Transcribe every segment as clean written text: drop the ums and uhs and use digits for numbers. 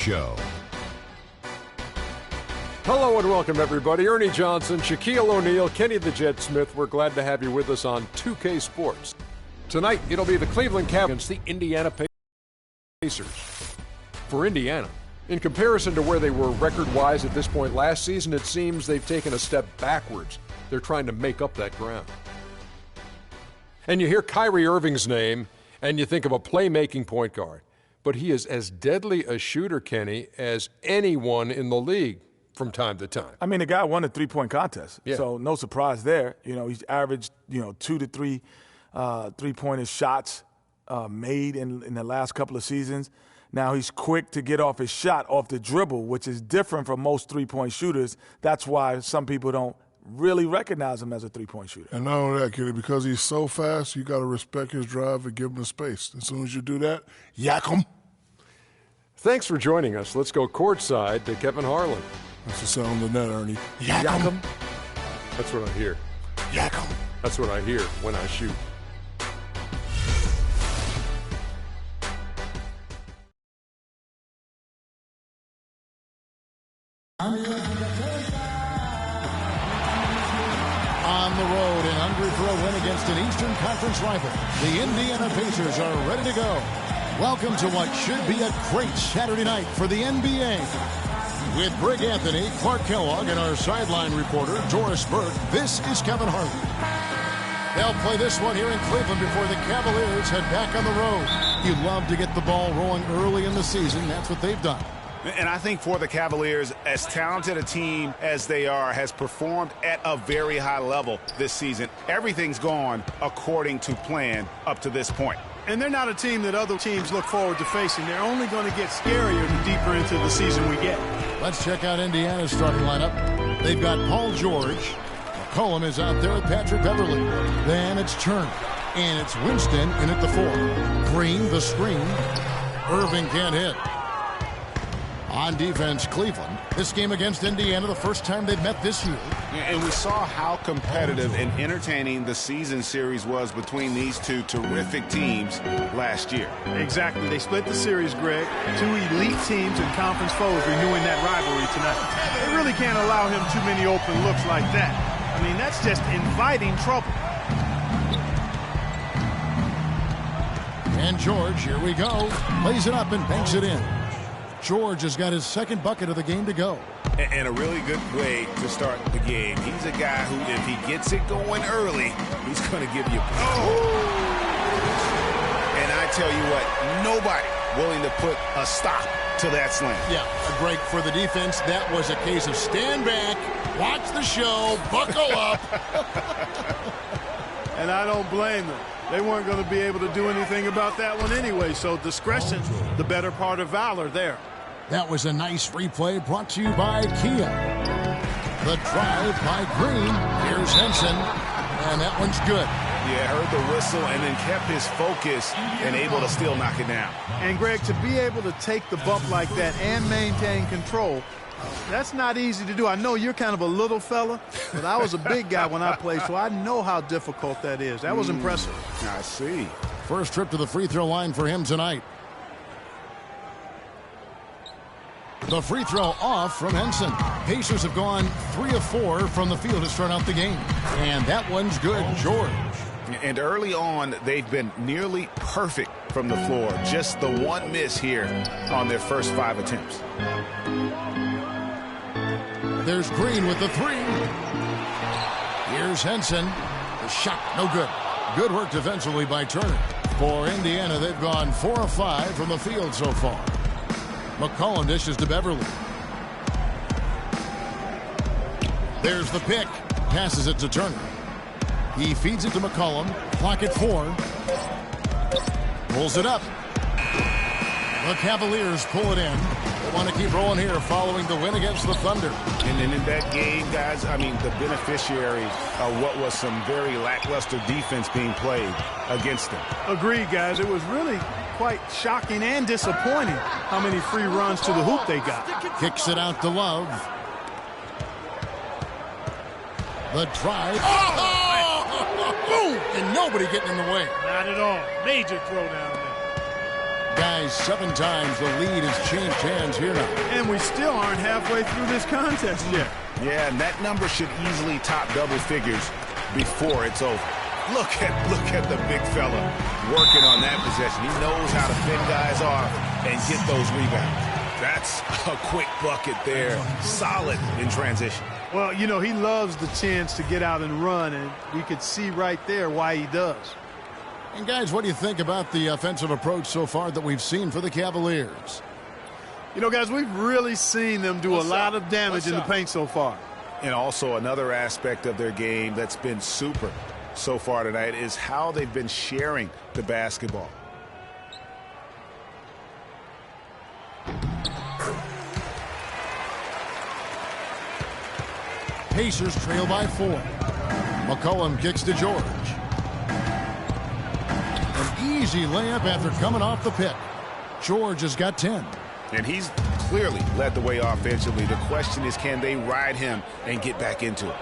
Show. Hello and welcome, everybody. Ernie Johnson, Shaquille O'Neal, Kenny the Jet Smith. We're glad to have you with us on 2K Sports. Tonight, it'll be the Cleveland Cavaliers against the Indiana Pacers. For Indiana, in comparison to where they were record-wise at this point last season, it seems they've taken a step backwards. They're trying to make up that ground. And you hear Kyrie Irving's name, and you think of a playmaking point guard. But he is as deadly a shooter, Kenny, as anyone in the league from time to time. I mean, the guy won the three-point contest, yeah. So no surprise there. You know, he's averaged, 2 to 3 three-pointer shots made in the last couple of seasons. Now he's quick to get off his shot off the dribble, which is different from most three-point shooters. That's why some people don't really recognize him as a three-point shooter. And not only that, Kenny, because he's so fast, you got to respect his drive and give him the space. As soon as you do that, yak him. Thanks for joining us. Let's go courtside to Kevin Harlan. That's the sound of the net, Ernie. Yak him. That's what I hear. Yak him. That's what I hear when I shoot. On the road and hungry for a win against an Eastern Conference rival, the Indiana Pacers are ready to go. Welcome to what should be a great Saturday night for the NBA. With Greg Anthony, Clark Kellogg, and our sideline reporter, Doris Burke, this is Kevin Harlan. They'll play this one here in Cleveland before the Cavaliers head back on the road. You'd love to get the ball rolling early in the season. That's what they've done. And I think for the Cavaliers, as talented a team as they are, has performed at a very high level this season. Everything's gone according to plan up to this point. And they're not a team that other teams look forward to facing. They're only going to get scarier the deeper into the season we get. Let's check out Indiana's starting lineup. They've got Paul George. McCollum is out there with Patrick Beverly. Then it's Turner. And it's Winston in at the 4. Green, the screen. Irving can't hit. On defense, Cleveland. This game against Indiana, the first time they've met this year. And we saw how competitive and entertaining the season series was between these two terrific teams last year. Exactly. They split the series, Greg. Two elite teams and conference foes renewing that rivalry tonight. They really can't allow him too many open looks like that. I mean, that's just inviting trouble. And George, here we go. Plays it up and banks it in. George has got his second bucket of the game to go. And a really good way to start the game. He's a guy who, if he gets it going early, he's going to give you And I tell you what, nobody willing to put a stop to that slam. Yeah, a break for the defense. That was a case of stand back, watch the show, buckle up. And I don't blame them. They weren't going to be able to do anything about that one anyway, so discretion, the better part of valor there. That was a nice replay brought to you by Kia. The drive by Green. Here's Henson, and that one's good. Yeah, heard the whistle and then kept his focus and able to still knock it down. And, Greg, to be able to take the bump like that and maintain control, that's not easy to do. I know you're kind of a little fella, but I was a big guy when I played, so I know how difficult that is. That was impressive. I see. First trip to the free throw line for him tonight. The free throw off from Henson. Pacers have gone 3 of 4 from the field to start out the game. And that one's good, George. And early on, they've been nearly perfect from the floor. Just the one miss here on their first 5 attempts. There's Green with the 3. Here's Henson. The shot, no good. Good work defensively by Turner. For Indiana, they've gone 4 of 5 from the field so far. McCollum dishes to Beverly. There's the pick. Passes it to Turner. He feeds it to McCollum. Clock at 4. Pulls it up. The Cavaliers pull it in. They want to keep rolling here following the win against the Thunder. And then in that game, guys, I mean, the beneficiary of what was some very lackluster defense being played against them. Agreed, guys. It was really quite shocking and disappointing how many free runs to the hoop they got. Kicks it out to Love. The drive. Oh! Boom! And nobody getting in the way. Not at all. Major throw down there. Guys, 7 times the lead has changed hands here now. And we still aren't halfway through this contest yet. Yeah, and that number should easily top double figures before it's over. Look at the big fella working on that possession. He knows how to fend guys off and get those rebounds. That's a quick bucket there. Solid in transition. Well, you know, he loves the chance to get out and run, and we could see right there why he does. And guys, what do you think about the offensive approach so far that we've seen for the Cavaliers? You know, guys, we've really seen them do a lot of damage in the paint so far. And also another aspect of their game that's been super so far tonight is how they've been sharing the basketball. Pacers trail by 4. McCollum kicks to George. An easy layup after coming off the pick. George has got 10. And he's clearly led the way offensively. The question is, can they ride him and get back into it?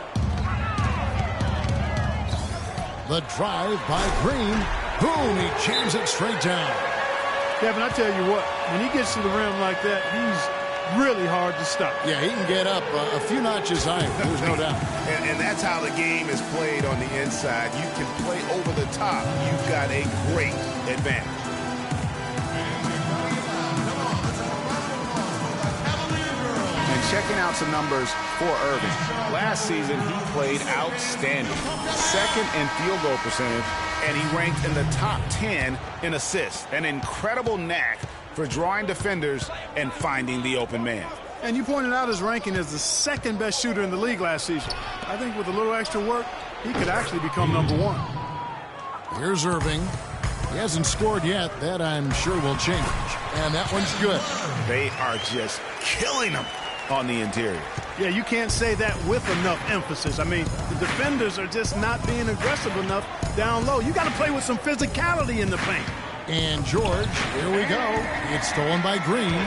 The drive by Green. Boom, he jams it straight down. Kevin, I tell you what, when he gets to the rim like that, he's really hard to stop. Yeah, he can get up a few notches higher, there's no doubt. And that's how the game is played on the inside. You can play over the top. You've got a great advantage. And checking out some numbers for Irving. Last season, he played outstanding. Second in field goal percentage, and he ranked in the top 10 in assists. An incredible knack for drawing defenders and finding the open man. And you pointed out his ranking as the second best shooter in the league last season. I think with a little extra work, he could actually become number 1. Here's Irving. He hasn't scored yet. That, I'm sure, will change. And that one's good. They are just killing him on the interior. Yeah, you can't say that with enough emphasis. I mean, the defenders are just not being aggressive enough down low. You got to play with some physicality in the paint. And George, here we go. It's stolen by Green.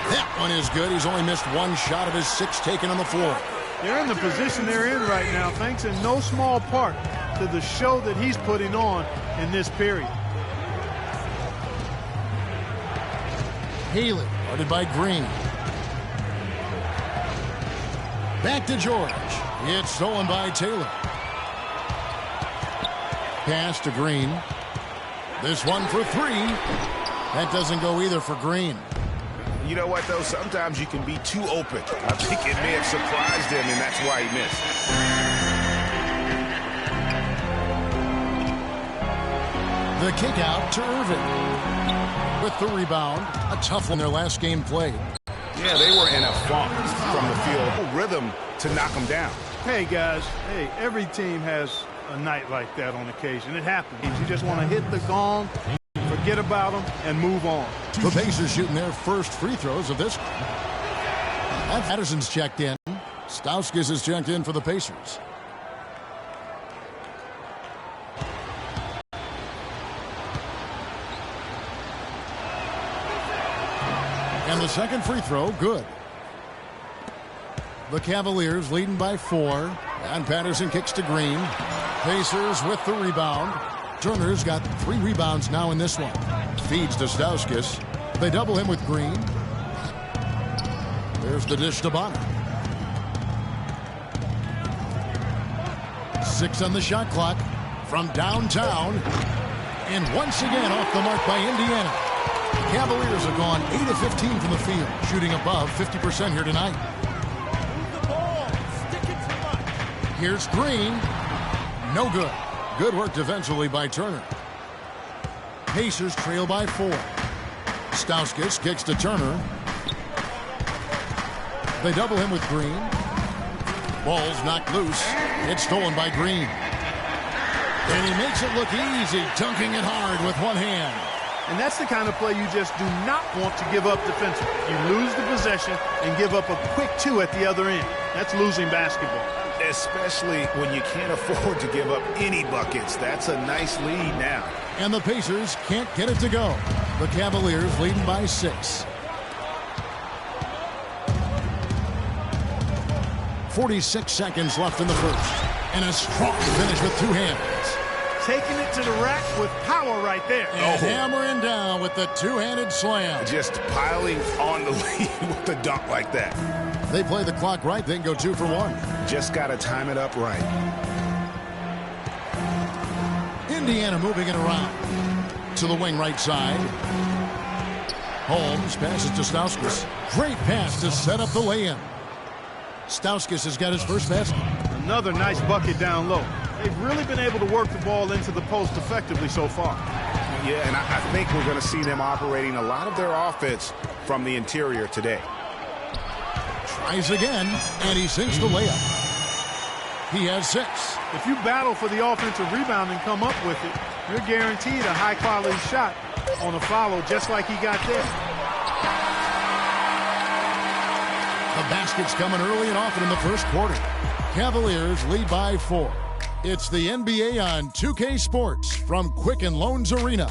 That one is good. He's only missed 1 shot of his 6 taken on the floor. They're in the position they're in right now, thanks in no small part to the show that he's putting on in this period. Haley, guarded by Green. Back to George. It's stolen by Taylor. Pass to Green. This one for 3. That doesn't go either for Green. You know what, though? Sometimes you can be too open. I think it may have surprised him, and that's why he missed. The kick out to Irving. With the rebound, a tough one their last game played. Yeah, they were in a funk from the field. Rhythm to knock them down. Hey, guys. Hey, every team has a night like that on occasion. It happens. You just want to hit the gong, forget about them, and move on. The Pacers shooting their first free throws of this. Patterson's checked in. Stauskas is checked in for the Pacers. And the second free throw, good. The Cavaliers leading by 4. And Patterson kicks to Green. Pacers with the rebound. Turner's got 3 rebounds now in this one. Feeds to Stauskas. They double him with Green. There's the dish to Bonner. 6 on the shot clock from downtown. And once again off the mark by Indiana. The Cavaliers have gone 8 of 15 from the field, shooting above 50% here tonight. Here's Green. No good. Good work defensively by Turner. Pacers trail by 4. Stauskas kicks to Turner. They double him with Green. Ball's knocked loose. It's stolen by Green. And he makes it look easy, dunking it hard with one hand. And that's the kind of play you just do not want to give up defensively. You lose the possession and give up a quick 2 at the other end. That's losing basketball. Especially when you can't afford to give up any buckets. That's a nice lead now. And the Pacers can't get it to go. The Cavaliers leading by 6. 46 seconds left in the first. And a strong finish with 2 hands. taking it to the rack with power right there. And hammering down with the two-handed slam. Just piling on the lead with the dunk like that. They play the clock right, then go 2 for 1. Just got to time it up right. Indiana moving it around to the wing right side. Holmes passes to Stauskas. Great pass to set up the lay-in. Stauskas has got his first basket. Another nice bucket down low. They've really been able to work the ball into the post effectively so far. Yeah, and I think we're going to see them operating a lot of their offense from the interior today. Tries again, and he sinks the layup. He has 6. If you battle for the offensive rebound and come up with it, you're guaranteed a high-quality shot on a follow just like he got there. The basket's coming early and often in the first quarter. Cavaliers lead by 4. It's the NBA on 2K Sports from Quicken Loans Arena.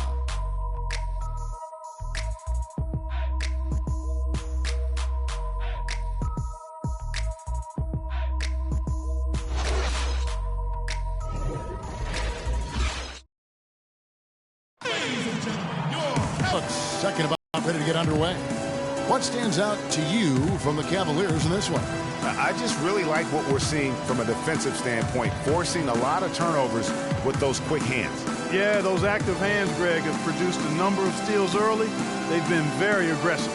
Second about ready to get underway. What stands out to you from the Cavaliers in this one? I just really like what we're seeing from a defensive standpoint, forcing a lot of turnovers with those quick hands. Yeah, those active hands, Greg, have produced a number of steals early. They've been very aggressive.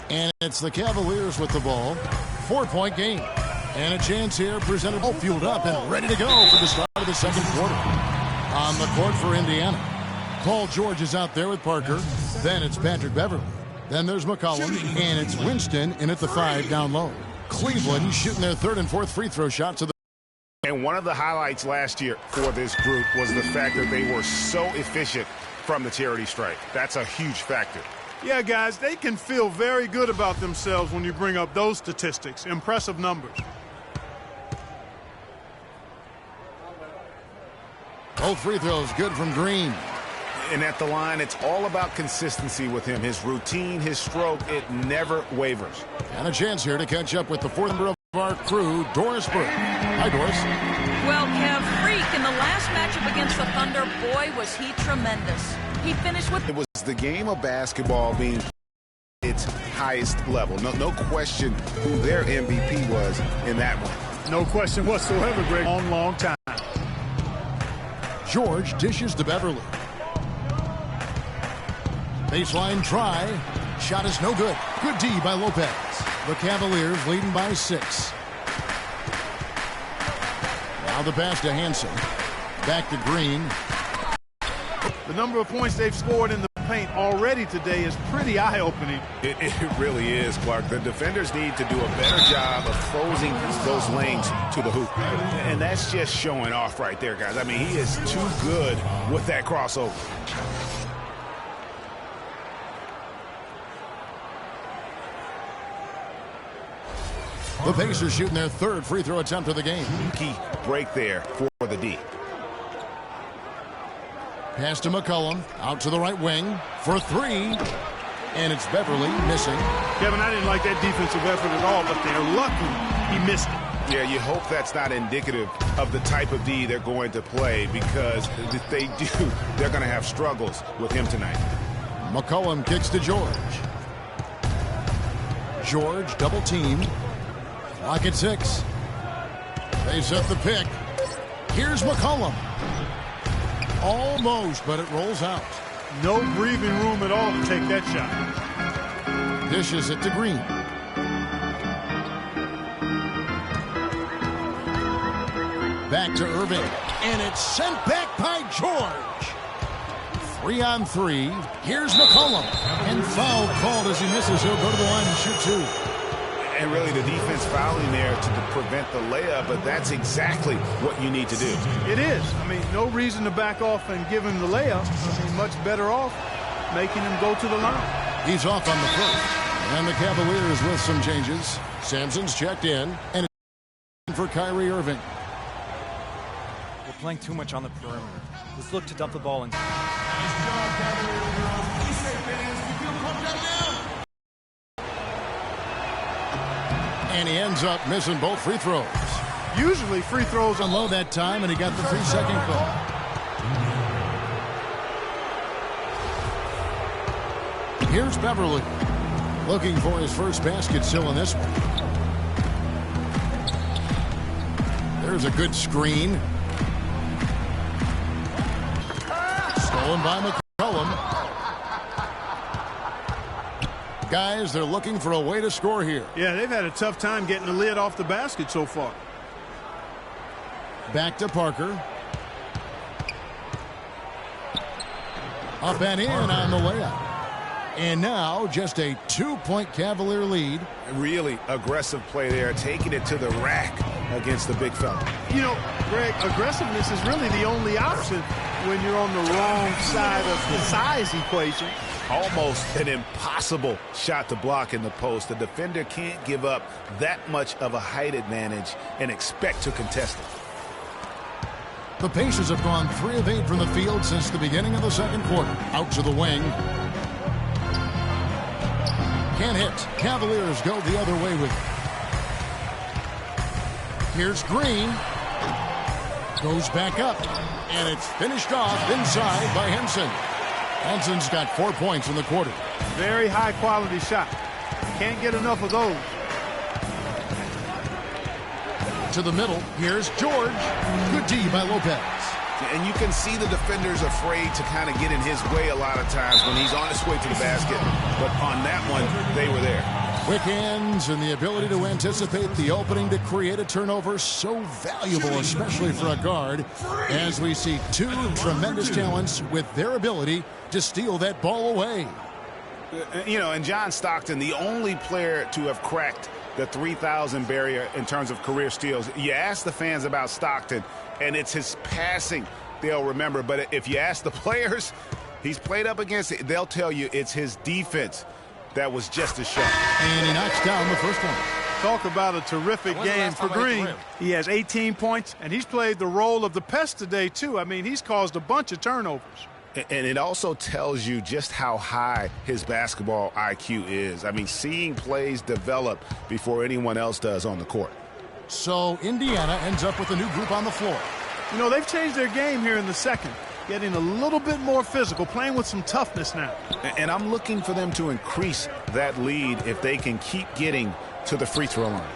And it's the Cavaliers with the ball. 4-point game. And a chance here presented, all fueled up and ready to go for the start of the second quarter. On the court for Indiana, Paul George is out there with Parker. Then it's Patrick Beverly. Then there's McCollum, and it's Winston in at the 5 down low. Cleveland shooting their 3rd and 4th free throw shots of the. And one of the highlights last year for this group was the fact that they were so efficient from the charity stripe. That's a huge factor. Yeah, guys, they can feel very good about themselves when you bring up those statistics. Impressive numbers. Both free throws good from Green. And at the line, it's all about consistency with him. His routine, his stroke, it never wavers. And a chance here to catch up with the 4th member of our crew, Doris Burke. Hi, Doris. Well, Kev, freak, in the last matchup against the Thunder, boy, was he tremendous. He finished with... It was the game of basketball being its highest level. No question who their MVP was in that one. No question whatsoever, Greg. Long time. George dishes to Beverly. Baseline try. Shot is no good. Good D by Lopez. The Cavaliers leading by 6. Now the pass to Hansen. Back to Green. The number of points they've scored in the paint already today is pretty eye-opening. It really is, Clark. The defenders need to do a better job of closing those lanes to the hoop. And that's just showing off right there, guys. I mean, he is too good with that crossover. The Pacers shooting their 3rd free throw attempt of the game. Key break there for the D. Pass to McCollum, out to the right wing for 3, and it's Beverly missing. Kevin, I didn't like that defensive effort at all, but they're lucky he missed it. Yeah, you hope that's not indicative of the type of D they're going to play, because if they do, they're going to have struggles with him tonight. McCollum kicks to George. George double team. Clock at 6. They set the pick. Here's McCollum. Almost, but it rolls out. No breathing room at all to take that shot. Dishes it to Green. Back to Irving. And it's sent back by George. 3 on 3. Here's McCollum. And foul called as he misses. He'll go to the line and shoot 2. And really the defense fouling there to prevent the layup, but that's exactly what you need to do. It is. I mean, no reason to back off and give him the layup. I mean, much better off making him go to the line. He's off on the first. And the Cavaliers with some changes. Sampson's checked in. And for Kyrie Irving. We're playing too much on the perimeter. Let's look to dump the ball in. And he ends up missing both free throws. Usually free throws are low that time, and he got the 3-second call. Here's Beverly, looking for his first basket still in this one. There's a good screen. Stolen by McCollum. Guys, they're looking for a way to score here. Yeah, they've had a tough time getting the lid off the basket so far. Back to Parker. Up and in on the layup. And now just a 2-point Cavalier lead. Really aggressive play there, taking it to the rack against the big fella. You know, Greg, aggressiveness is really the only option when you're on the wrong side of the size equation. Almost an impossible shot to block in the post. The defender can't give up that much of a height advantage and expect to contest it. The Pacers have gone 3 of 8 from the field since the beginning of the second quarter. Out to the wing. Can't hit. Cavaliers go the other way with it. Here's Green. Goes back up. And it's finished off inside by Henson. Henson's got 4 points in the quarter. Very high quality shot. Can't get enough of those. To the middle. Here's George. Good D by Lopez. And you can see the defender's afraid to kind of get in his way a lot of times when he's on his way to the basket. But on that one, they were there. Quick hands and the ability to anticipate the opening to create a turnover, so valuable, especially for a guard, as we see two tremendous talents with their ability to steal that ball away. You know, and John Stockton, the only player to have cracked the 3,000 barrier in terms of career steals. You ask the fans about Stockton, and it's his passing they'll remember. But if you ask the players he's played up against, they'll tell you it's his defense that was just as sharp. And he knocks down the first one. Talk about a terrific game for Green. He has 18 points, and he's played the role of the pest today, too. I mean, he's caused a bunch of turnovers. And it also tells you just how high his basketball IQ is. I mean, seeing plays develop before anyone else does on the court. So Indiana ends up with a new group on the floor. You know, they've changed their game here in the second, getting a little bit more physical, playing with some toughness now. And I'm looking for them to increase that lead if they can keep getting to the free throw line.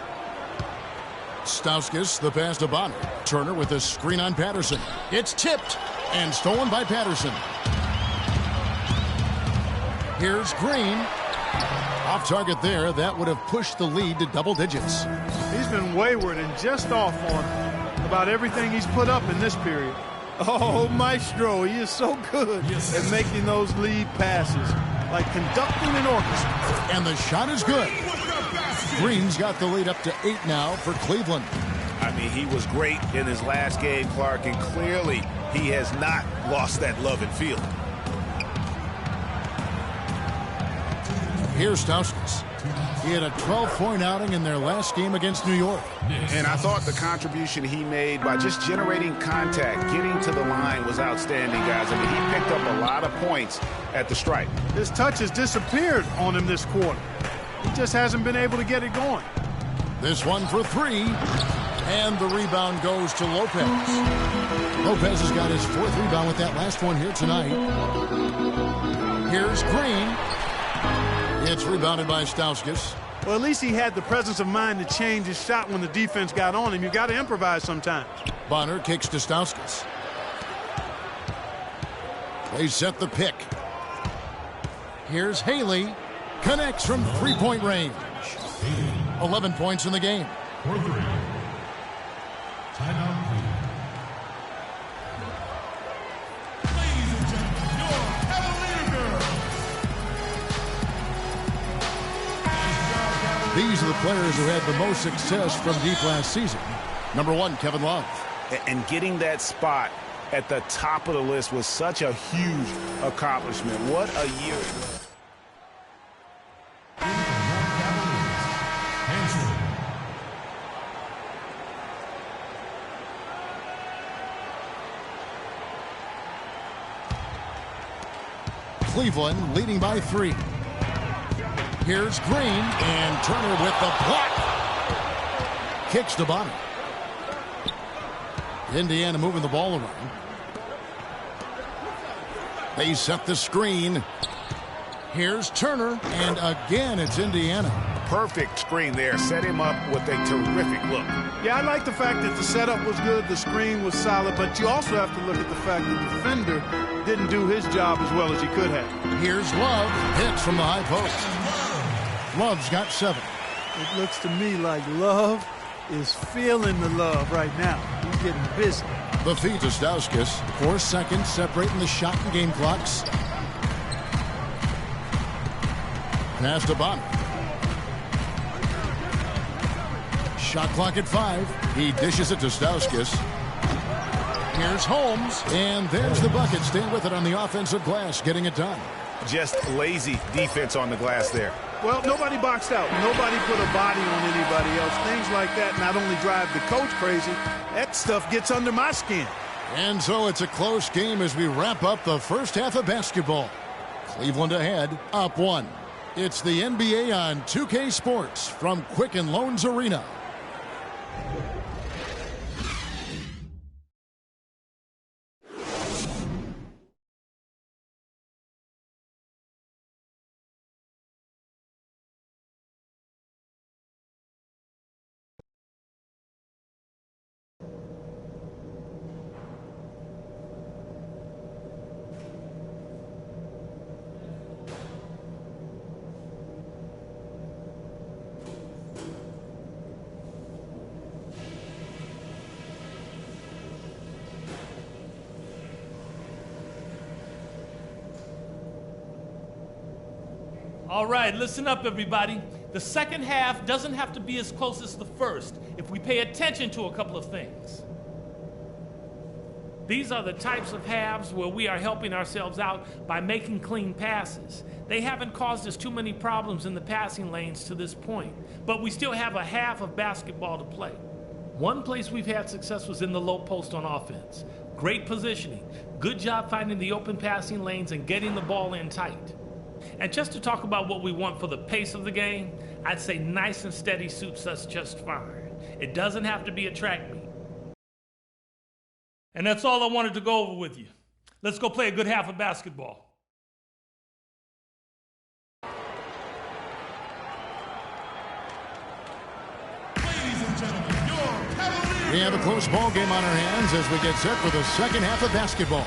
Stauskas, the pass to Bonner. Turner with a screen on Patterson. It's tipped and stolen by Patterson. Here's Green. Off target there. That would have pushed the lead to double digits. He's been wayward and just off on about everything he's put up in this period. Oh, Maestro, he is so good at making those lead passes, like conducting an orchestra. And the shot is good. Green's got the lead up to 8 now for Cleveland. I mean, he was great in his last game, Clark, and clearly he has not lost that love and feel. Here's Stauskas. He had a 12-point outing in their last game against New York. And I thought the contribution he made by just generating contact, getting to the line was outstanding, guys. I mean, he picked up a lot of points at the stripe. His touch has disappeared on him this quarter. He just hasn't been able to get it going. This one for 3. And the rebound goes to Lopez. Lopez has got his 4th rebound with that last one here tonight. Here's Green. It's rebounded by Stauskas. Well, at least he had the presence of mind to change his shot when the defense got on him. You got to improvise sometimes. Bonner kicks to Stauskas. They set the pick. Here's Haley. Connects from 3-point range. 11 points in the game. These are the players who had the most success from deep last season. Number 1, Kevin Love. And getting that spot at the top of the list was such a huge accomplishment. What a year. Cleveland leading by 3. Here's Green, and Turner with the block. Kicks to Bonner. Indiana moving the ball around. They set the screen. Here's Turner, and again it's Indiana. Perfect screen there. Set him up with a terrific look. Yeah, I like the fact that the setup was good, the screen was solid, but you also have to look at the fact that the defender didn't do his job as well as he could have. Here's Love. Hits from the high post. Love's got 7. It looks to me like Love is feeling the love right now. He's getting busy. The feed to Stauskas. 4 seconds separating the shot and game clocks. Pass to Bonner. Shot clock at 5. He dishes it to Stauskas. Here's Holmes. And there's the bucket. Staying with it on the offensive glass. Getting it done. Just lazy defense on the glass there. Well, nobody boxed out. Nobody put a body on anybody else. Things like that not only drive the coach crazy, that stuff gets under my skin. And so it's a close game as we wrap up the first half of basketball. Cleveland ahead, up 1. It's the NBA on 2K Sports from Quicken Loans Arena. All right, listen up, everybody. The second half doesn't have to be as close as the first if we pay attention to a couple of things. These are the types of halves where we are helping ourselves out by making clean passes. They haven't caused us too many problems in the passing lanes to this point, but we still have a half of basketball to play. One place we've had success was in the low post on offense. Great positioning. Good job finding the open passing lanes and getting the ball in tight. And just to talk about what we want for the pace of the game, I'd say nice and steady suits us just fine. It doesn't have to be a track meet. And that's all I wanted to go over with you. Let's go play a good half of basketball. Ladies and gentlemen, your Cavaliers. We have a close ball game on our hands as we get set for the second half of basketball.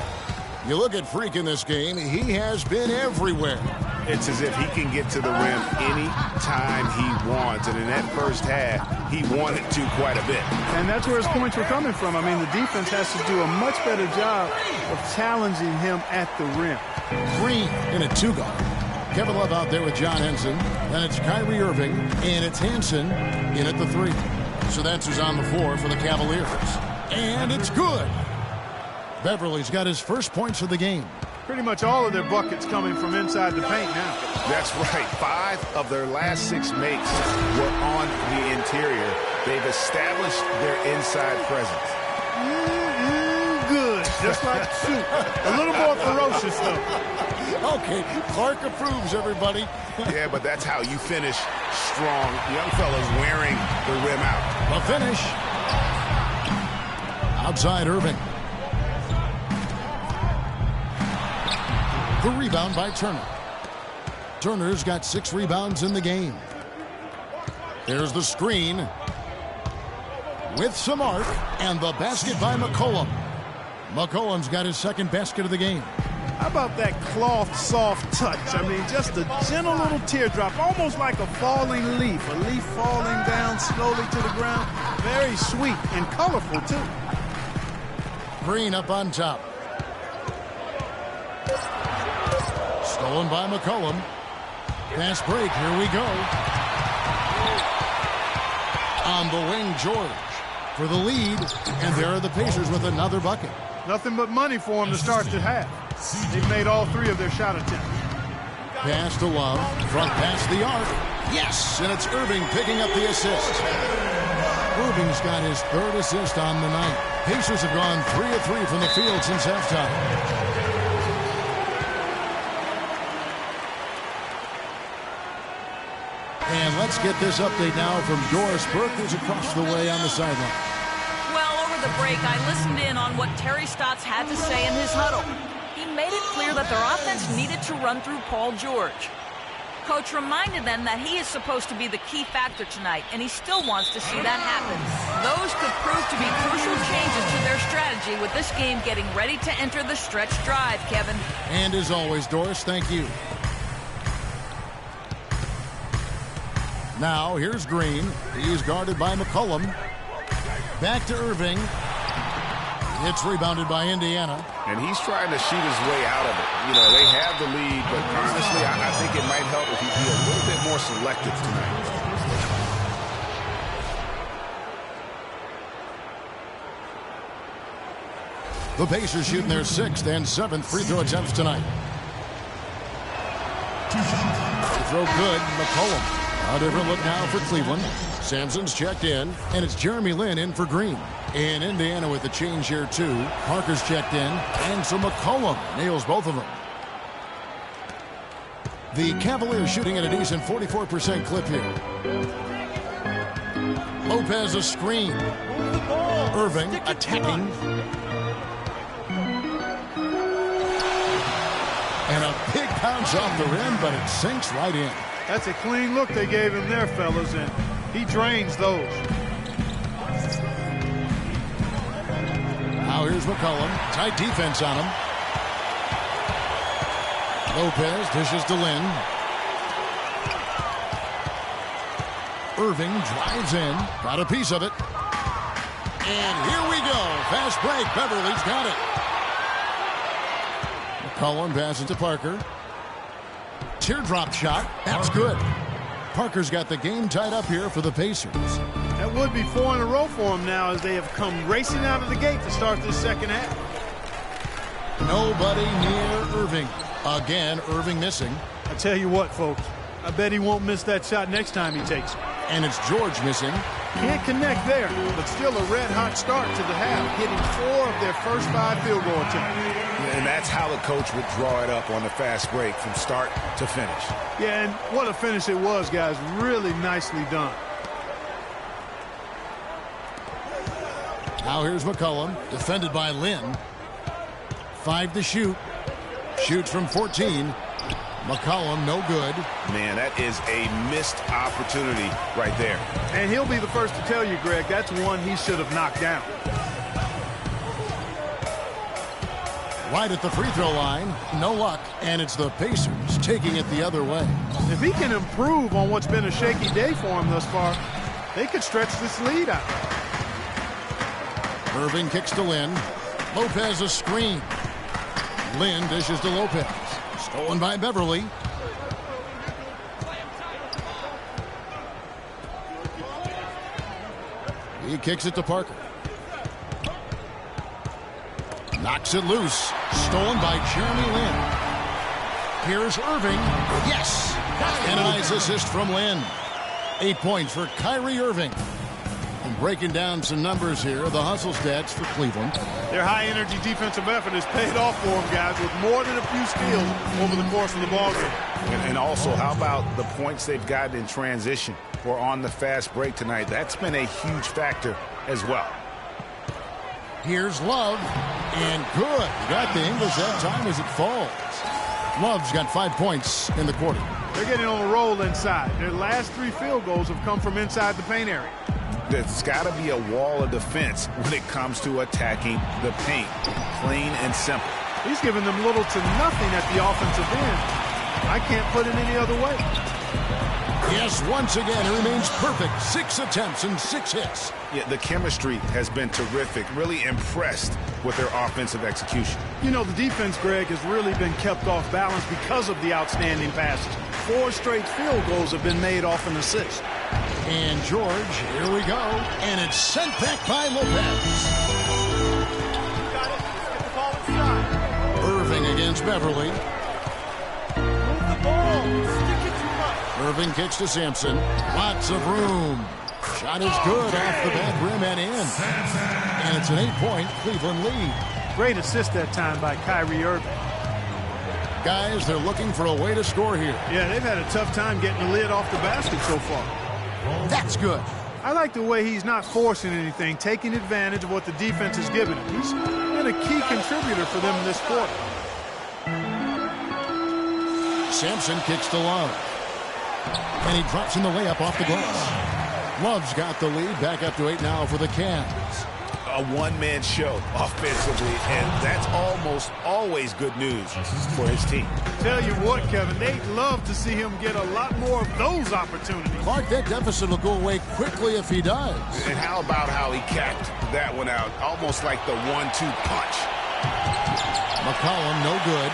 You look at Freak in this game, he has been everywhere. It's as if he can get to the rim any time he wants. And in that first half, he wanted to quite a bit. And that's where his points were coming from. I mean, the defense has to do a much better job of challenging him at the rim. Green in a 2-guard. Kevin Love out there with John Henson. Then it's Kyrie Irving, and it's Hanson in at the 3. So that's who's on the floor for the Cavaliers. And it's good. Beverly's got his first points of the game. Pretty much all of their buckets coming from inside the paint now. That's right. 5 of their last 6 makes were on the interior. They've established their inside presence. Good. Just like soup. A little more ferocious, though. Okay, Clark approves, everybody. Yeah, but that's how you finish strong. Young fellas wearing the rim out. The finish. Outside Irving. The rebound by Turner. Turner's got 6 rebounds in the game. There's the screen. With some arc, and the basket by McCollum. McCollum's got his second basket of the game. How about that cloth soft touch? I mean, just a gentle little teardrop, almost like a falling leaf. A leaf falling down slowly to the ground. Very sweet and colorful, too. Green up on top. Stolen by McCollum. Fast break, here we go. On the wing, George for the lead, and there are the Pacers with another bucket. Nothing but money for them to start the half. They've made all 3 of their shot attempts. Pass to Love, front pass the arc. Yes, and it's Irving picking up the assist. Irving's got his 3rd assist on the night. Pacers have gone 3 of 3 from the field since halftime. And let's get this update now from Doris Burke, who's across the way on the sideline. Well, over the break, I listened in on what Terry Stotts had to say in his huddle. He made it clear that their offense needed to run through Paul George. Coach reminded them that he is supposed to be the key factor tonight, and he still wants to see that happen. Those could prove to be crucial changes to their strategy with this game getting ready to enter the stretch drive, Kevin. And as always, Doris, thank you. Now, here's Green. He's guarded by McCollum. Back to Irving. It's rebounded by Indiana. And he's trying to shoot his way out of it. You know, they have the lead, but honestly, I think it might help if he be a little bit more selective tonight. The Pacers shooting their 6th and 7th free throw attempts tonight. The throw good, McCollum. A different look now for Cleveland. Sampson's checked in, and it's Jeremy Lin in for Green. In Indiana with the change here, too. Parker's checked in, and so McCollum nails both of them. The Cavaliers shooting at a decent 44% clip here. Lopez a screen. Irving attacking. And a big bounce off the rim, but it sinks right in. That's a clean look they gave him there, fellas, and he drains those. Now here's McCollum. Tight defense on him. Lopez dishes to Lin. Irving drives in. Got a piece of it. And here we go. Fast break. Beverly's got it. McCollum passes to Parker. Teardrop shot. That's good. Parker's got the game tied up here for the Pacers. That would be 4 in a row for them now as they have come racing out of the gate to start this second half. Nobody near Irving. Again, Irving missing. I tell you what, folks. I bet he won't miss that shot next time he takes it. And it's George missing. Can't connect there, but still a red-hot start to the half, hitting 4 of their first 5 field goal attempts. And that's how the coach would draw it up on the fast break from start to finish. Yeah, and what a finish it was, guys. Really nicely done. Now here's McCollum, defended by Lin. 5 to shoot. Shoots from 14. McCollum, no good. Man, that is a missed opportunity right there. And he'll be the first to tell you, Greg, that's one he should have knocked down. Right at the free throw line, no luck, and it's the Pacers taking it the other way. If he can improve on what's been a shaky day for him thus far, they could stretch this lead out. Irving kicks to Lin. Lopez a screen. Lin dishes to Lopez. Stolen by Beverly. He kicks it to Parker. Knocks it loose. Stolen by Jeremy Lin. Here's Irving. Yes! And a nice assist from Lin. 8 points for Kyrie Irving. And breaking down some numbers here, the hustle stats for Cleveland. Their high-energy defensive effort has paid off for them, guys, with more than a few steals over the course of the ballgame. And also, how about the points they've gotten in transition or on the fast break tonight? That's been a huge factor as well. Here's Love, and good. Got the English that time as it falls. Love's got 5 points in the quarter. They're getting on a roll inside. Their last 3 field goals have come from inside the paint area. There's got to be a wall of defense when it comes to attacking the paint. Plain and simple. He's giving them little to nothing at the offensive end. I can't put it any other way. Yes, once again, he remains perfect. 6 attempts and 6 hits. Yeah, the chemistry has been terrific. Really impressed with their offensive execution. You know, the defense, Greg, has really been kept off balance because of the outstanding passes. 4 straight field goals have been made off an assist. And George, here we go. And it's sent back by Lopez. Got it. Get the ball inside. Irving against Beverly. Move the ball. Stick it too much. Irving kicks to Sampson. Lots of room. Shot is good off the back rim and in. And it's an 8-point Cleveland lead. Great assist that time by Kyrie Irving. Guys, they're looking for a way to score here. Yeah, they've had a tough time getting the lid off the basket so far. That's good. I like the way he's not forcing anything, taking advantage of what the defense has given him. He's been a key contributor for them in this quarter. Sampson kicks to Love. And he drops in the layup off the glass. Love's got the lead, back up to 8 now for the Cavs. A one-man show offensively, and that's almost always good news for his team. Tell you what, Kevin, they'd love to see him get a lot more of those opportunities. Clark, that deficit will go away quickly if he does. And how about how he capped that one out, almost like the 1-2 punch. McCollum, no good.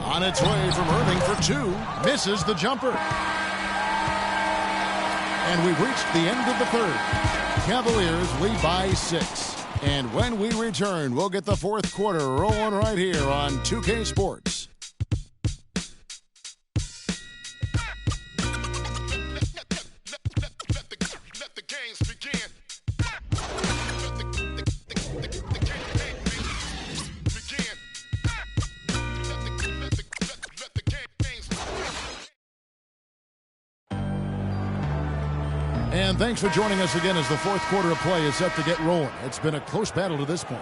On its way from Irving for 2. Misses the jumper. And we've reached the end of the third. Cavaliers lead by 6. And when we return, we'll get the fourth quarter rolling right here on 2K Sports. And thanks for joining us again as the fourth quarter of play is set to get rolling. It's been a close battle to this point.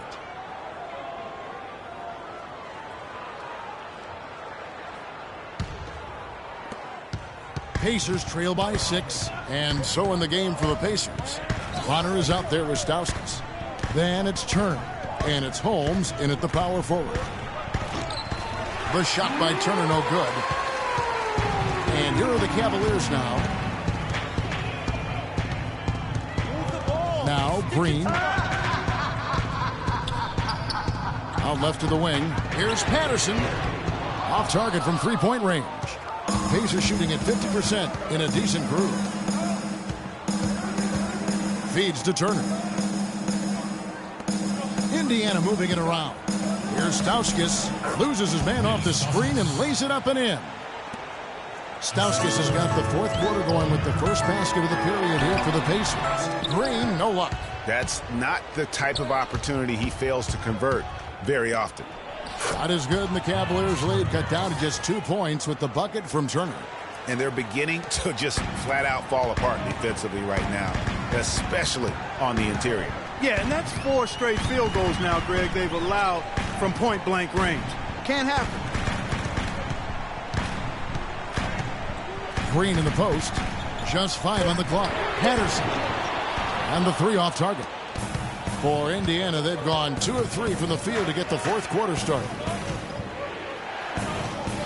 Pacers trail by 6, and so in the game for the Pacers. Bonner is out there with Stauskas. Then it's Turner, and it's Holmes in at the power forward. The shot by Turner, no good. And here are the Cavaliers now. Now Green. Out left to the wing. Here's Patterson. Off target from three-point range. Pacers shooting at 50% in a decent groove. Feeds to Turner. Indiana moving it around. Here's Stauskas. Loses his man off the screen and lays it up and in. Stauskas has got the fourth quarter going with the first basket of the period here for the Pacers. Green, no luck. That's not the type of opportunity he fails to convert very often. Shot is good, and the Cavaliers lead cut down to just 2 points with the bucket from Turner. And they're beginning to just flat out fall apart defensively right now, especially on the interior. Yeah, and that's 4 straight field goals now, Greg, they've allowed from point-blank range. Can't happen. Green in the post. Just 5 on the clock. Patterson. And the 3 off target. For Indiana, they've gone 2 of 3 from the field to get the fourth quarter started.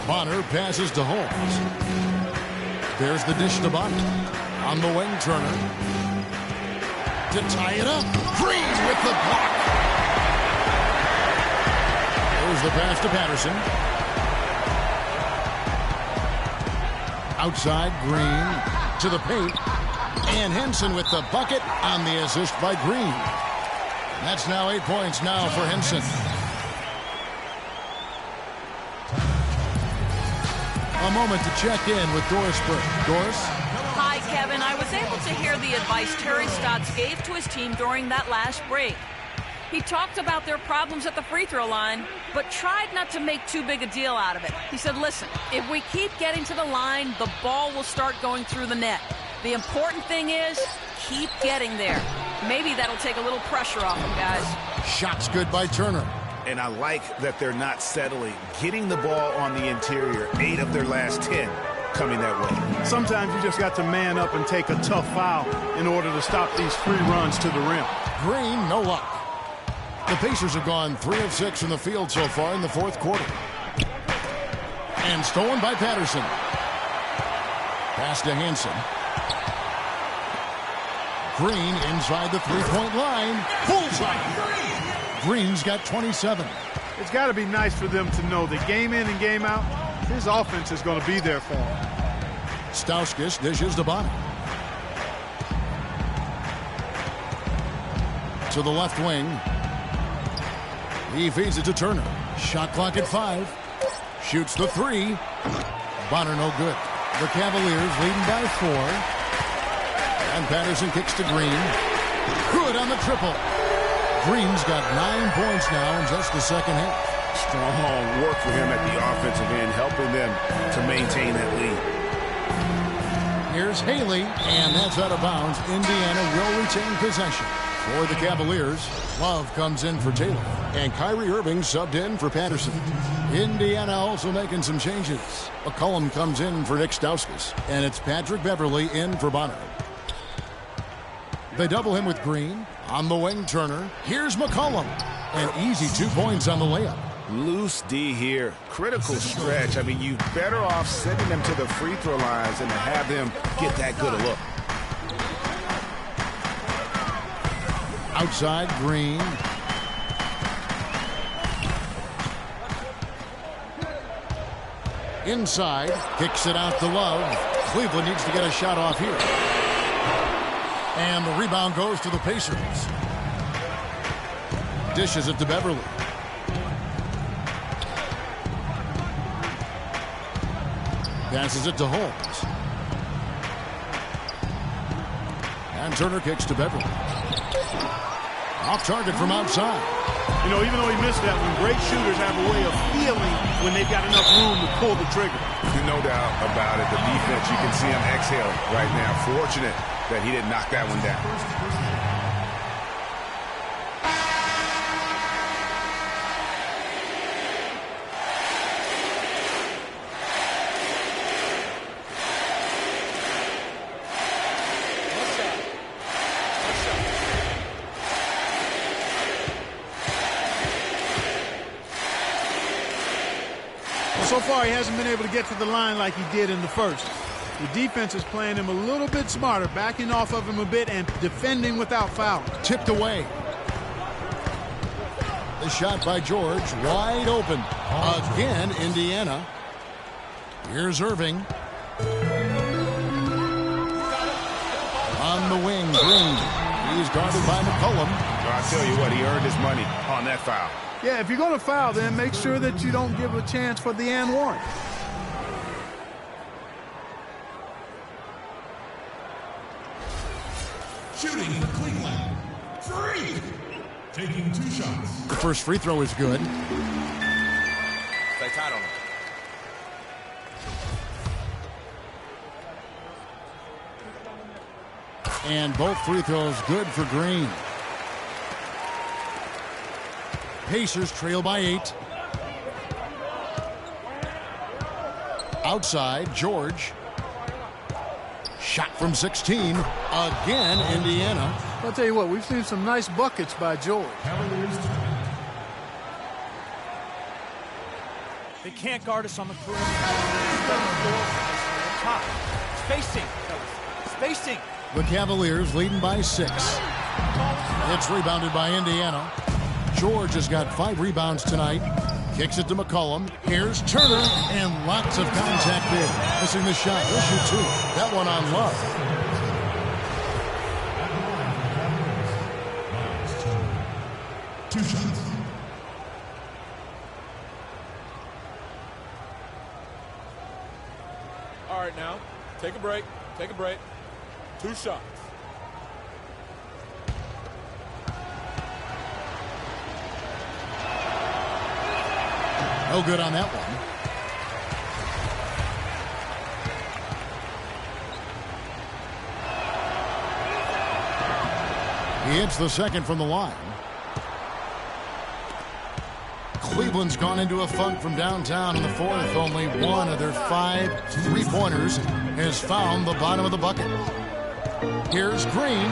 Bonner passes to Holmes. There's the dish to Bonner. On the wing, Turner. To tie it up. Green with the block. There's the pass to Patterson. Outside, Green to the paint. And Henson with the bucket on the assist by Green. That's now 8 points now for Henson. A moment to check in with Doris Burke. Doris? Hi, Kevin. I was able to hear the advice Terry Stotts gave to his team during that last break. He talked about their problems at the free throw line, but tried not to make too big a deal out of it. He said, listen, if we keep getting to the line, the ball will start going through the net. The important thing is keep getting there. Maybe that'll take a little pressure off them, guys. Shots good by Turner. And I like that they're not settling. Getting the ball on the interior, 8 of their last 10 coming that way. Sometimes you just got to man up and take a tough foul in order to stop these free runs to the rim. Green, no luck. The Pacers have gone 3 of 6 in the field so far in the fourth quarter. And stolen by Patterson. Pass to Henson. Green inside the three-point line. Bullseye. Green's got 27. It's got to be nice for them to know that game in and game out, his offense is going to be there for him. Stauskas dishes to Bonner. To the left wing. He feeds it to Turner. Shot clock at 5. Shoots the 3. Bonner no good. The Cavaliers leading by 4. And Patterson kicks to Green. Good on the triple. Green's got 9 points now in just the second half. Strong work for him at the offensive end, helping them to maintain that lead. Here's Haley, and that's out of bounds. Indiana will retain possession. For the Cavaliers, Love comes in for Taylor, and Kyrie Irving subbed in for Patterson. Indiana also making some changes. McCollum comes in for Nick Stauskas, and it's Patrick Beverly in for Bonner. They double him with Green. On the wing, Turner. Here's McCollum. An easy 2 points on the layup. Loose D here. Critical stretch. I mean, you're better off sending them to the free throw lines than to have them get that good a look. Outside, Green. Inside, kicks it out to Love. Cleveland needs to get a shot off here. And the rebound goes to the Pacers. Dishes it to Beverly. Passes it to Holmes. And Turner kicks to Beverly. Off target from outside. You know, even though he missed that one, great shooters have a way of feeling when they've got enough room to pull the trigger. No doubt about it. The defense, you can see him exhale right now. Fortunate that he didn't knock that one down. So far, he hasn't been able to get to the line like he did in the first. The defense is playing him a little bit smarter, backing off of him a bit and defending without foul. Tipped away. The shot by George, wide open. Again, Indiana. Here's Irving. On the wing, Green. He's guarded by McCollum. Well, I tell you what, he earned his money on that foul. Yeah, if you're going to foul, then make sure that you don't give a chance for the and one. Shooting Cleveland. 3. Taking 2 shots. The first free throw is good. Stay tight on him. And both free throws good for Green. Pacers trail by 8. Outside, George. Shot from 16. Again, Indiana. I'll tell you what, we've seen some nice buckets by George. They can't guard us on the perimeter. Top. Spacing. Spacing. The Cavaliers leading by 6. It's rebounded by Indiana. George has got 5 rebounds tonight. Kicks it to McCollum. Here's Turner, and lots of contact there. Missing the shot. He'll shoot 2. That one on Love. Two shots. All right, now, take a break. Take a break. 2 shots. No good on that one. He hits the second from the line. Cleveland's gone into a funk from downtown in the fourth. Only one of their 5 3-pointers has found the bottom of the bucket. Here's Green.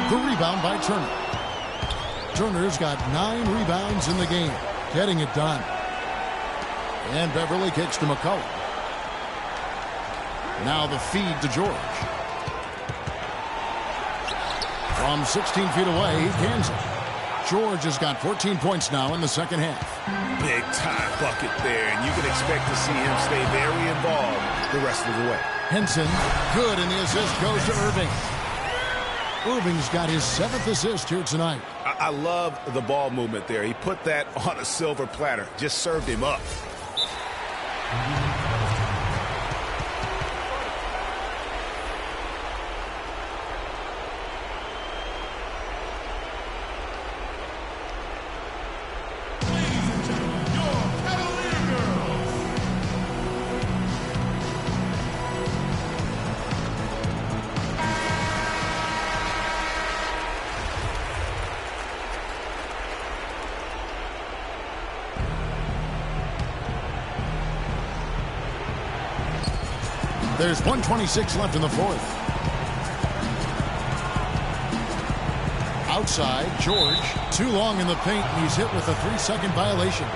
The rebound by Turner. Turner's got 9 rebounds in the game, getting it done. And Beverly kicks to McCollum. Now the feed to George. From 16 feet away, he cans it. George has got 14 points now in the second half. Big time bucket there, and you can expect to see him stay very involved the rest of the way. Henson, good, and the assist goes to Irving. Irving's got his 7th assist here tonight. I love the ball movement there. He put that on a silver platter, just served him up. There's 1:26 left in the fourth. Outside, George, too long in the paint, and he's hit with a 3-second violation.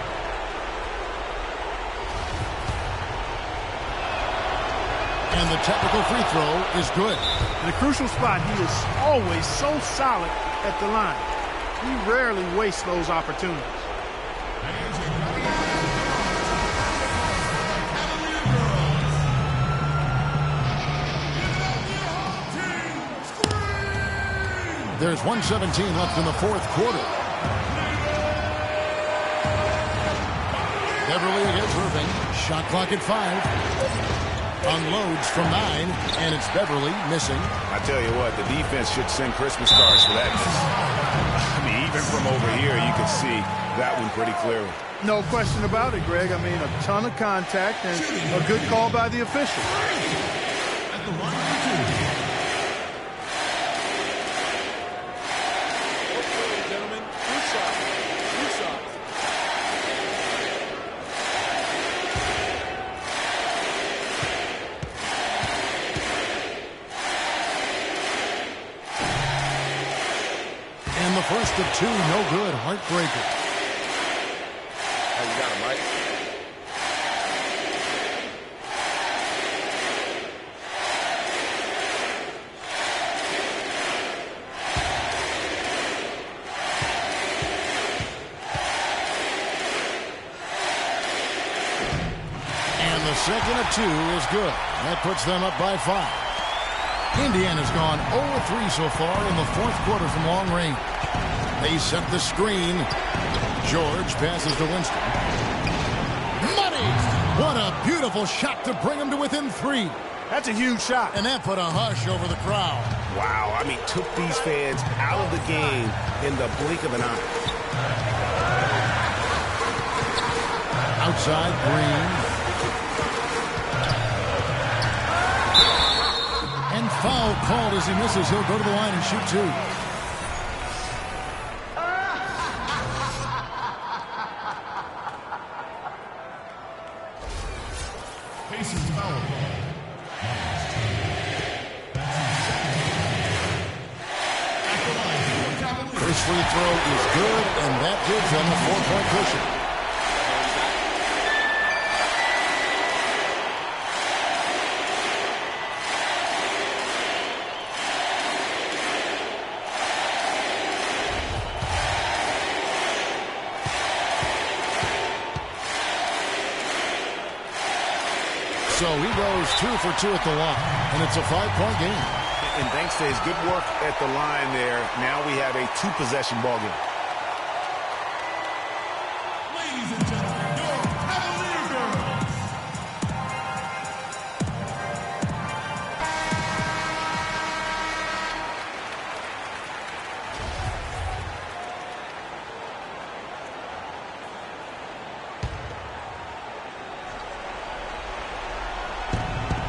And the technical free throw is good. In a crucial spot, he is always so solid at the line. He rarely wastes those opportunities. There's 1:17 left in the fourth quarter. Beverly against Irving. Shot clock at 5. Unloads from 9, and it's Beverly missing. I tell you what, the defense should send Christmas cards for that miss. I mean, even from over here, you can see that one pretty clearly. No question about it, Greg. I mean, a ton of contact and a good call by the official. At the line of 2. First of 2, no good. Heartbreaker. Oh, you got him, right? And the second of 2 is good. That puts them up by 5. Indiana's gone 0-3 so far in the fourth quarter from long range. They set the screen. George passes to Winston. Money! What a beautiful shot to bring him to within 3. That's a huge shot. And that put a hush over the crowd. Wow, I mean, took these fans out of the game in the blink of an eye. Outside, Green. And foul called as he misses. He'll go to the line and shoot 2. First free throw is good, and that gives them a 4-point cushion. So he goes 2 for 2 at the line, and it's a 5-point game. And thanks to his good work at the line there, now we have a 2-possession ball game. Ladies and gentlemen, your Cavalier girls.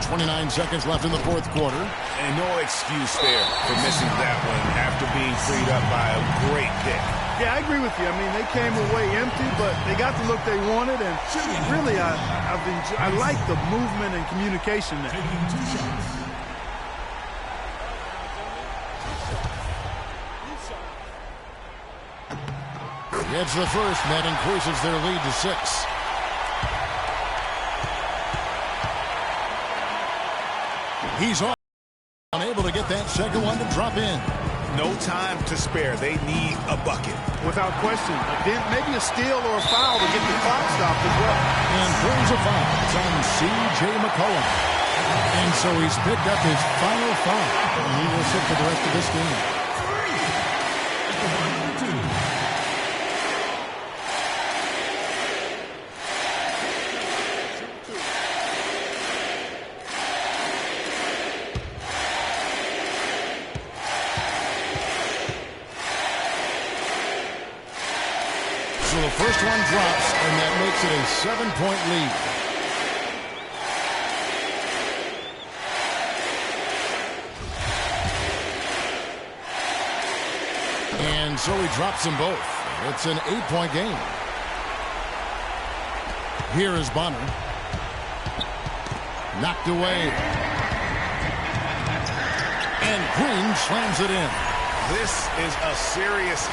.29 seconds left in the fourth quarter. And no excuse there for missing that one after being freed up by a great pick. Yeah, I agree with you. I mean, they came away empty, but they got the look they wanted, and really, I like the movement and communication there. Taking 2 shots. Gets the first, and that increases their lead to 6. He's unable to get that second one to drop in. No time to spare. They need a bucket. Without question. Then maybe a steal or a foul to get the clock stopped as well. And brings a foul. It's on C.J. McCollum. And so he's picked up his final foul. And he will sit for the rest of this game. So the first one drops, and that makes it a 7-point lead. And so he drops them both. It's an 8-point game. Here is Bonner. Knocked away. And Green slams it in. This is a serious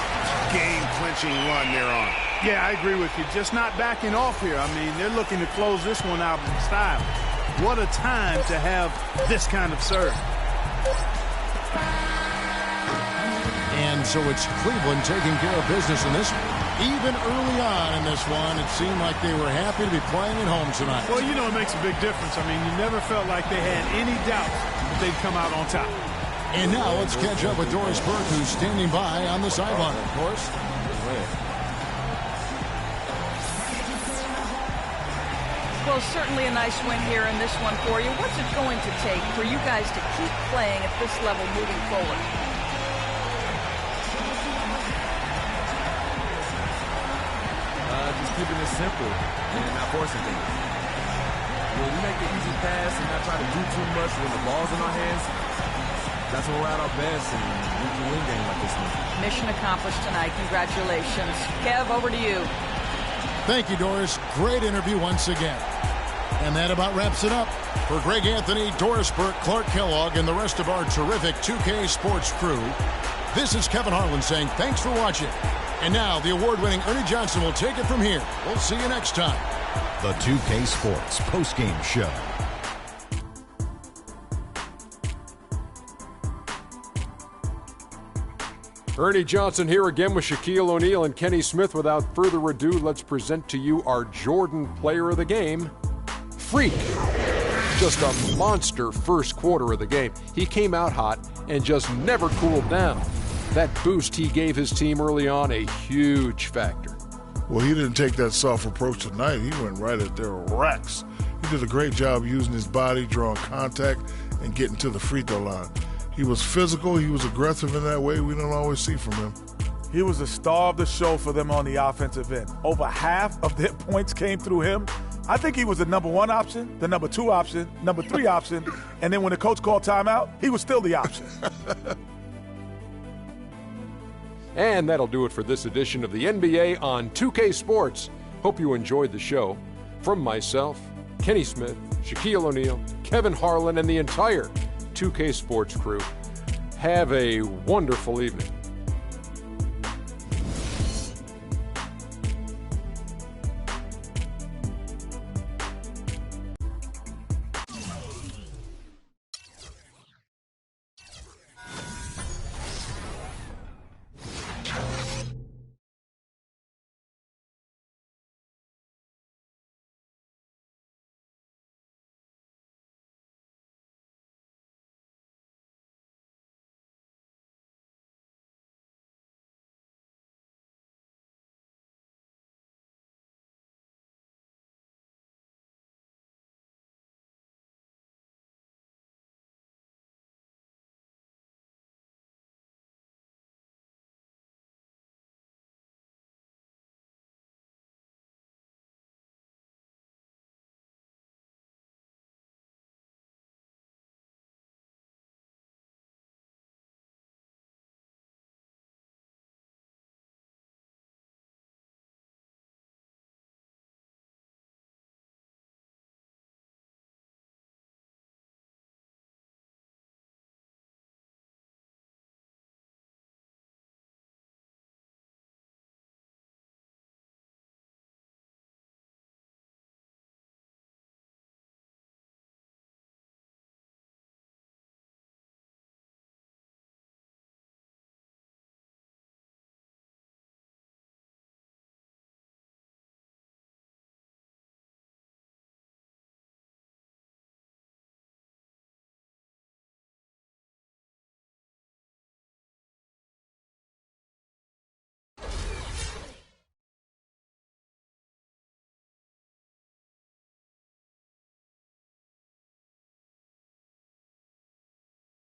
game-clinching run they're on. Yeah, I agree with you. Just not backing off here. I mean, they're looking to close this one out in style. What a time to have this kind of serve. And so it's Cleveland taking care of business in this one. Even early on in this one, it seemed like they were happy to be playing at home tonight. Well, you know, it makes a big difference. I mean, you never felt like they had any doubt that they'd come out on top. And now let's catch up with Doris Burke, who's standing by on the sideline. Of course. Well, certainly a nice win here in this one for you. What's it going to take for you guys to keep playing at this level moving forward? Just keeping it simple and not forcing things. When we make the easy pass and not try to do too much when the ball's in our hands, that's when we're at our best and we can win games like this one. Mission accomplished tonight. Congratulations. Kev, over to you. Thank you, Doris. Great interview once again. And that about wraps it up. For Greg Anthony, Doris Burke, Clark Kellogg, and the rest of our terrific 2K Sports crew, this is Kevin Harlan saying thanks for watching. And now the award-winning Ernie Johnson will take it from here. We'll see you next time. The 2K Sports postgame show. Ernie Johnson here again with Shaquille O'Neal and Kenny Smith. Without further ado, let's present to you our Jordan Player of the Game, Freak. Just a monster first quarter of the game. He came out hot and just never cooled down. That boost he gave his team early on, a huge factor. Well, he didn't take that soft approach tonight. He went right at their racks. He did a great job using his body, drawing contact, and getting to the free throw line. He was physical. He was aggressive in that way we don't always see from him. He was the star of the show for them on the offensive end. Over half of their points came through him. I think he was the number one option, the number two option, number three option, and then when the coach called timeout, he was still the option. And that'll do it for this edition of the NBA on 2K Sports. Hope you enjoyed the show. From myself, Kenny Smith, Shaquille O'Neal, Kevin Harlan, and the entire 2K Sports crew, have a wonderful evening.